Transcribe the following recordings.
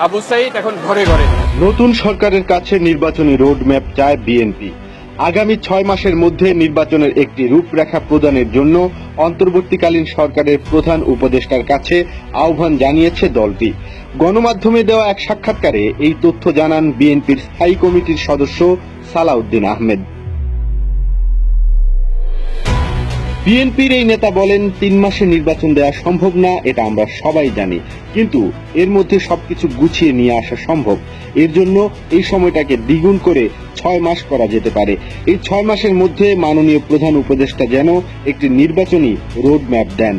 আবু সাইদ এখন ঘরে ঘরে। নতুন সরকারের কাছে নির্বাচনী রোডম্যাপ চায় বিএনপি। আগামী 6 মাসের মধ্যে নির্বাচনের একটি রূপরেখা প্রদানের জন্য অন্তর্বর্তীকালীন সরকারের প্রধান উপদেষ্টার কাছে আহ্বান জানিয়েছে দলটি। গণমাধ্যমে দেওয়া এক সাক্ষাৎকারে এই তথ্য জানান বিএনপির স্থায়ী কমিটির সদস্য সালাউদ্দিন আহমেদ। বিএনপির এই নেতা বলেন, 3 মাসে নির্বাচন দেওয়া সম্ভব না, এটা আমরা সবাই জানি, কিন্তু এর মধ্যে সবকিছু গুছিয়ে নিয়ে আসা সম্ভব। এর জন্য এই সময়টাকে দ্বিগুণ করে 6 মাস করা যেতে পারে। এই 6 মাসের মধ্যে মাননীয় প্রধান উপদেষ্টা যেন একটি নির্বাচনী রোডম্যাপ দেন।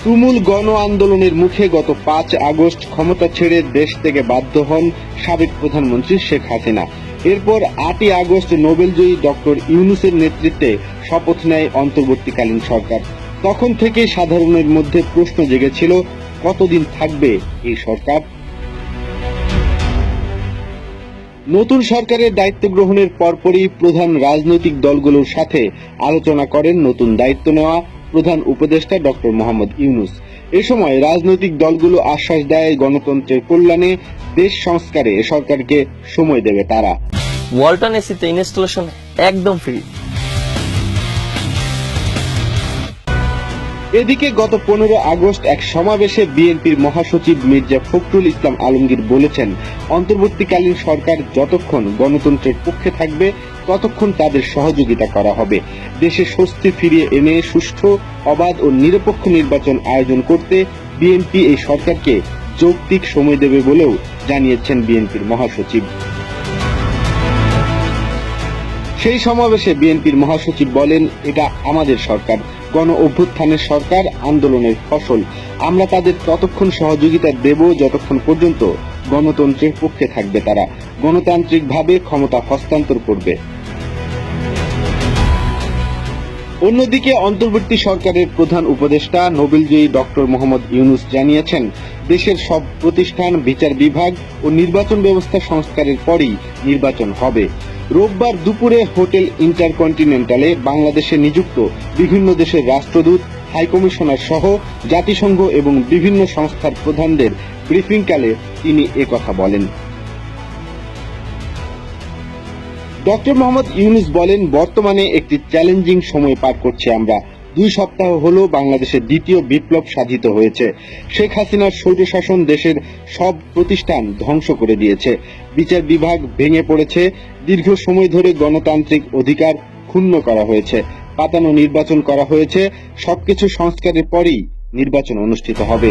তুমুল গণ আন্দোলনের মুখে গত 5 আগস্ট ক্ষমতা ছেড়ে দেশ থেকে বাধ্য হন সাবেক প্রধানমন্ত্রী শেখ হাসিনা। এরপর 8ই আগস্ট নোবেলজয়ী ডক্টর ইউনূসের নেতৃত্বে শপথ নেয় অন্তর্বর্তীকালীন সরকার। তখন থেকে সাধারণের মধ্যে প্রশ্ন জেগেছিল, কতদিন থাকবে এই সরকার? নতুন সরকারের দায়িত্ব গ্রহণের পরপরই প্রধান রাজনৈতিক দলগুলোর সাথে আলোচনা করেন নতুন দায়িত্ব নেওয়া প্রধান উপদেষ্টা ডক্টর মোহাম্মদ ইউনূস। এ সময় রাজনৈতিক দলগুলো আশ্বাস দেয়, গণতন্ত্রের কল্যাণে, দেশ সংস্কারে সরকারকে সময় দেবে তারা। ওয়ালটন এসিতে ইনস্টলেশন একদম ফ্রি। এদিকে গত 15 আগস্ট এক সমাবেশে বিএনপির মহাসচিব মির্জা ফখরুল ইসলাম আলমগীর বলেছেন, অন্তর্বর্তীকালীন সরকার যতক্ষণ গণতন্ত্রের পক্ষে থাকবে ততক্ষণ তাদের সহযোগিতা করা হবে। দেশে স্বস্তি ফিরিয়ে এনে সুষ্ঠু, অবাধ ও নিরপেক্ষ নির্বাচন আয়োজন করতে বিএনপি এই সরকারকে যৌক্তিক সময় দেবে বলেও জানিয়েছেন বিএনপির মহাসচিব। সেই সমাবেশে বিএনপির মহাসচিব বলেন, এটা আমাদের সরকার, গণ অভ্যুত্থানের সরকার, আন্দোলনের ফসল। আমরা তাদের ততক্ষণ সহযোগিতা দেব যতক্ষণ পর্যন্ত গণতন্ত্রের পক্ষে থাকবে তারা, গণতান্ত্রিকভাবে ক্ষমতা হস্তান্তর করবে। অন্যদিকে অন্তর্বর্তী সরকারের প্রধান উপদেষ্টা নোবেলজয়ী ডক্টর মোহাম্মদ ইউনূস জানিয়েছেন, দেশের সব প্রতিষ্ঠান, বিচার বিভাগ ও নির্বাচন ব্যবস্থা সংস্কারের পরই নির্বাচন হবে। রোববার দুপুরে হোটেল ইন্টারকন্টিনেন্টালে বাংলাদেশে নিযুক্ত বিভিন্ন দেশের রাষ্ট্রদূত, হাইকমিশনার সহ জাতিসংঘ এবং বিভিন্ন সংস্থার প্রধানদের ব্রিফিংকালে তিনি একথা বলেন। ডক্টর মোহাম্মদ ইউনূস বলেন, বর্তমানে একটি চ্যালেঞ্জিং সময় পার করছি আমরা। 2 সপ্তাহ হলো বাংলাদেশের দ্বিতীয় বিপ্লব সাধিত হয়েছে। শেখ হাসিনার স্বৈরশাসন দেশের সব প্রতিষ্ঠান ধ্বংস করে দিয়েছে, বিচার বিভাগ ভেঙে পড়েছে, দীর্ঘ সময় ধরে গণতান্ত্রিক অধিকার ক্ষুণ্ণ করা হয়েছে, পাতানো নির্বাচন করা হয়েছে। সবকিছু সংস্কারের পরেই নির্বাচন অনুষ্ঠিত হবে।